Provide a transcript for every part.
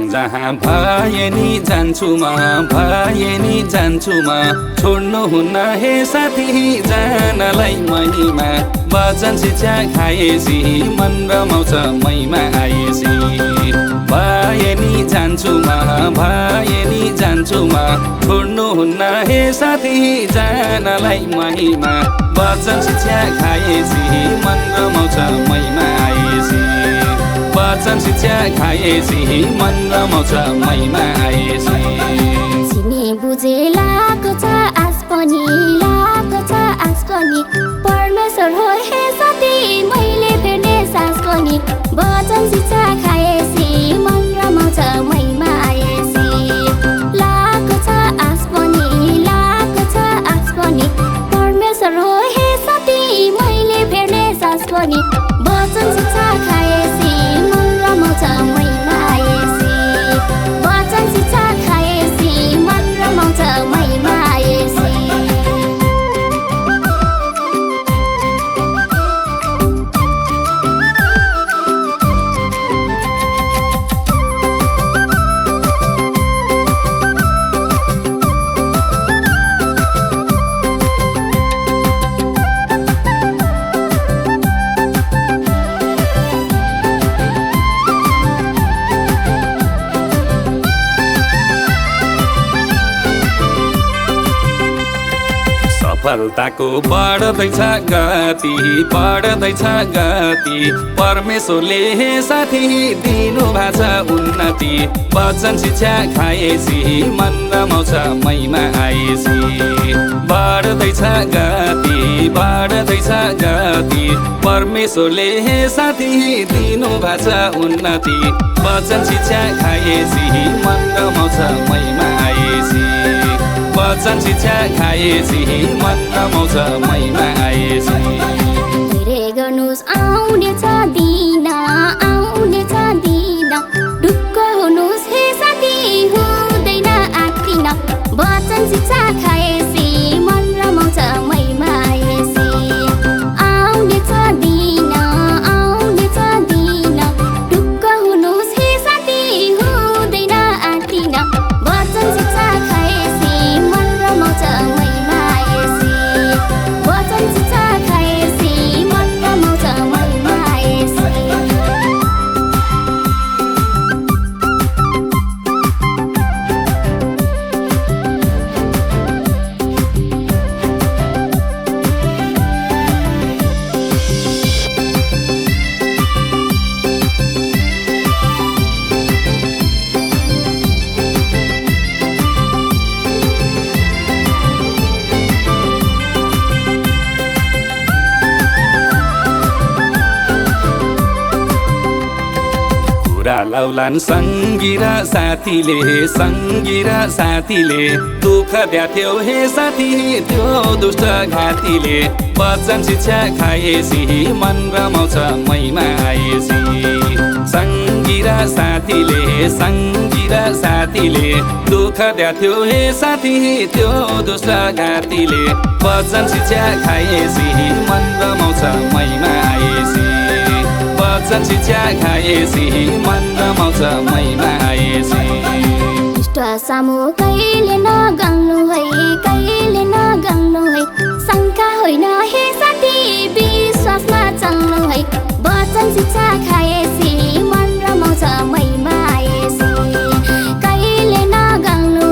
जहाँ भए नि जान्छु म भए नि जान्छु म छोड्नुहुन्न हे साथी जानलाई महिमा वचन शिक्षा खाएसी मन रमाउँछ महिमा आएसी भए नि जान्छु म भए नि जान्छु म छोड्नुहुन्न हे साथी जानलाई महिमा वचन शिक्षा खाएसी मन रमाउँछ महिमा आएसी वचन शिक्षा खाएसी मन रमाउँछ महिमा आएसी चिने बुझे लाको छ आस पनि लाको छ आस पनि परमेश्वर हो हे साथी मैले फेर्ने सास पनि वचन शिक्षा खाएसी मन रमाउँछ महिमा आएसी लाको छ आस पनि लाको छ आस पनि परमेश्वर हो हे साथी मैले फेर्ने सास पनि वचन शिक्षा खाएसी मन रमाउँछ महिमा आएसी वचन शिक्षा खाएसी मन रमाउँछ महिमा आएसी सफलताको बढ्दैछ गति बढ्दैछ गति परमेश्वरले हे साथी दिनु भएको छ उन्नति वचन शिक्षा खाएसी मन रमाउँछ महिमा आएसी बढ्दैछ गति बढ्दैछ गति परमेश्वरले हे साथी दिनु भएको छ उन्नति वचन शिक्षा खाएसी मन रमाउँछ महिमा आएसी वचन शिक्षा खाएसी मन रमाउँछ महिमा आएसी धेरै गर्नुस् आउनेछ दिन ढुक्क हुनुस् हे साथी हुँदैन आत्तिन वचन शिक्षा खाएसी मन रमाउँछ महिमा आएसी आउनेछ दिन ढुक्क हुनुस् हे साथी हुँदैन आत्तिन वचन शिक्षा खाएसी मन रमाउँछ महिमा आएसी वचन शिक्षा खाएसी मन रमाउँछ महिमा आएसी कुरा लाउलान् सङ्गी र साथीले दुःख द्याथ्यो हे साथी त्यो दुष्ट घातीले वचन शिक्षा खाएसी मन रमाउँछ महिमा आएसी सङ्गी र साथीले दुःख द्याथ्यो हे साथी त्यो दुष्ट घातीले वचन शिक्षा खाएसी मन रमाउँछ महिमा आएसी वचन शिक्षा खाएसी मन रमाउँछ महिमा आएसी इष्ट सामु कहिले नगाउनु है शङ्का होइन हे साथी विश्वासमा चल्नु है वचन शिक्षा खाएसी मन रमाउँछ महिमा आएसी कहिले नगाउनु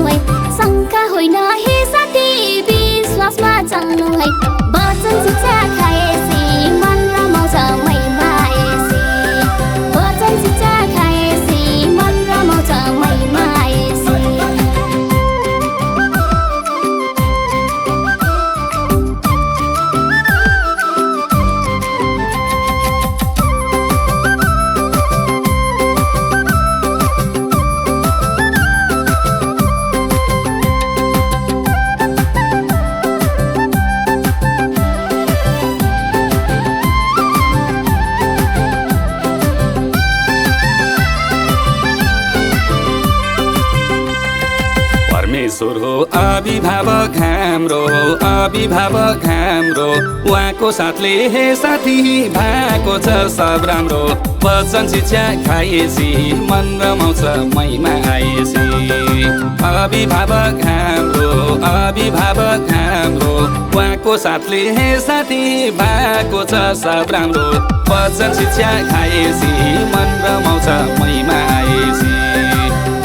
है शङ्का होइन हे साथी विश्वासमा चल्नु है वचन शिक्षा खाएसी मन रमाउँछ महिमा आएसी वचन शिक्षा खाएसी मन रमाउँछ महिमा आएसी हाम्रो अभिभावक हाम्रो उहाँको साथले हे साथी भएको छ सब राम्रो वचन शिक्षा खाएपछि मन रमाउँछ महिमा आएपछि अभिभावक हाम्रो उहाँको साथले हे साथी भएको छ सब राम्रो वचन शिक्षा खाएपछि मन रमाउँछ महिमा आएपछि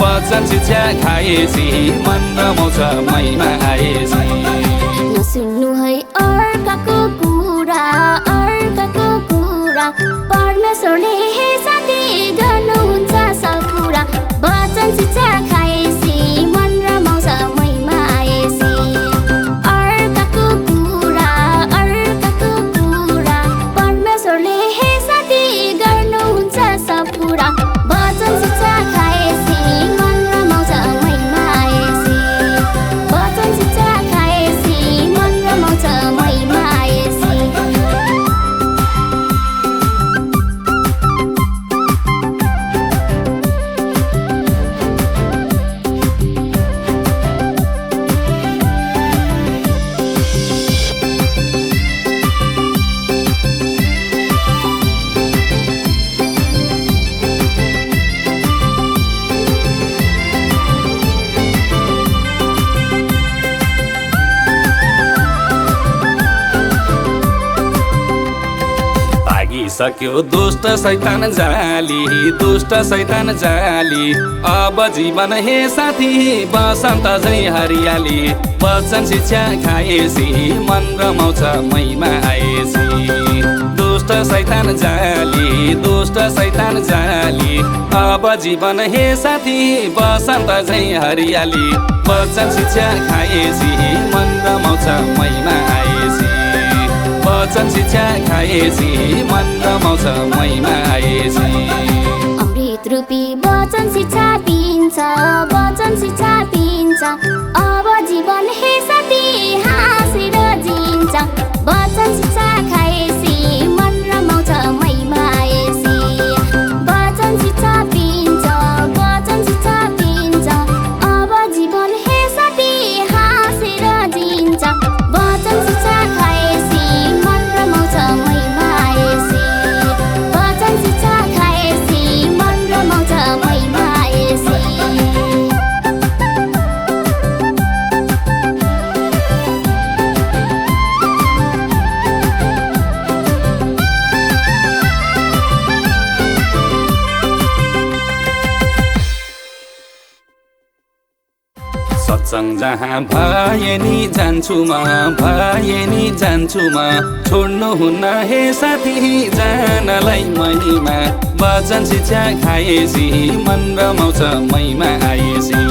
वचन शिक्षा खाएपछि मन रमाउँछ महिमा आएपछि नसुन्नु है अर्काको कुरा परमेश्वरले हे साथी गर्नुहुन्छ सब कुरा वचन शिक्षा खाएपछि मन रमाउँछ महिमा आएपछि अर्काको कुरा परमेश्वरले हे साथी गर्नुहुन्छ सब कुरा वचन शिक्षा खाएपछि मन रमाउँछ महिमा आएपछि वचन शिक्षा खाएपछि मन रमाउँछ महिमा आएपछि सक्यो दुष्ट शैतान जाली अब जीवन हे साथी बसन्त झै हरियाली वचन शिक्षा खाएपछि मन रमाउँछ महिमा आएपछि दुष्ट शैतान जाली अब जीवन हे साथी बसन्त झै हरियाली वचन शिक्षा खाएपछि मन रमाउँछ महिमा आएपछि वचन शिक्षा खाएपछि मन रमाउँछ महिमा आएपछि अमृत रूपी वचन शिक्षा पिन्छ अब जीवन हे साथी हाँसेर जिन्छ वचन शिक्षा खाएपछि मन रमाउँछ महिमा आएपछि वचन शिक्षा पिन्छ अब जीवन हे साथी हाँसेर जिन्छ वचन शिक्षा खाएपछि मन रमाउँछ महिमा आएपछि वचन शिक्षा खाएपछि मन रमाउँछ महिमा आएपछि सत्संग जहाँ भए नि जान्छु म छोड्नुहुन्न हे साथी जानलाई महिमा वचन शिक्षा खाएपछि मन रमाउँछ महिमा आएपछि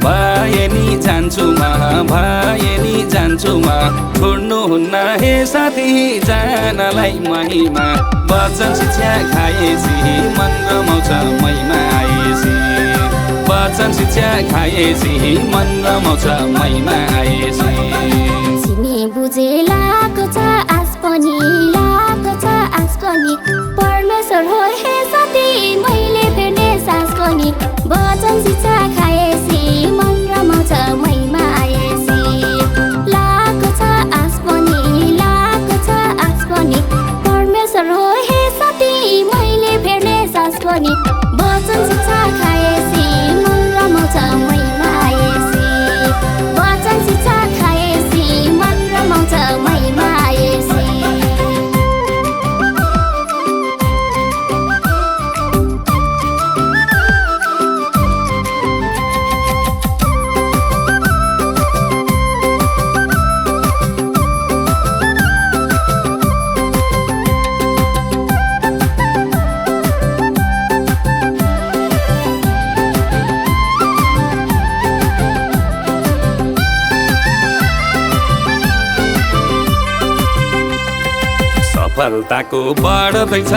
भए नि जान्छु म छोड्नुहुन्न हे साथी जानलाई महिमा वचन शिक्षा खाएपछि मन रमाउँछ महिमा आएपछि वचन शिक्षा खाएपछि मन रमाउँछ महिमा आएपछि चिने बुझे लाको छ आस पनि परमेश्वर हो हे साथी मैले फेर्ने सास पनि वचन शिक्षा खाएपछि मन रमाउँछ महिमा आएपछि लाको छ आस पनि परमेश्वर हो हे साथी मैले फेर्ने सास पनि वचन शिक्षा खाएपछि मन रमाउँछ महिमा आएपछि वचन शिक्षा खाएपछि मन रमाउँछ महिमा आएपछि सफलताको बढ्दैछ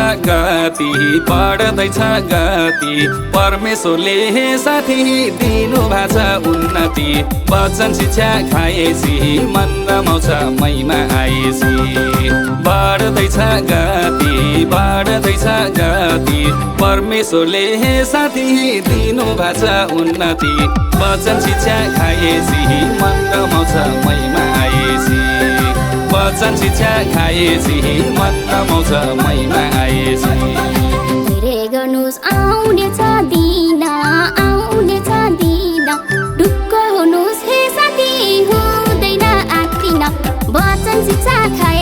गति परमेश्वरले हे साथी दिनु भएको छ उन्नति वचन शिक्षा खाएपछि मन रमाउँछ महिमा आएपछि बढ्दैछ गति बढ्दैछ गति परमेश्वरले हे साथी दिनु भएको छ उन्नति वचन शिक्षा खाएपछि मन रमाउँछ महिमा आएपछि वचन शिक्षा खाएपछि मन रमाउँछ महिमा आएपछि धेरै गर्नुस् आउनेछ दिन आउनेछ दिन ढुक्क हुनुस् हे साथी हुँदैन आत्तिन वचन शिक्षा खाए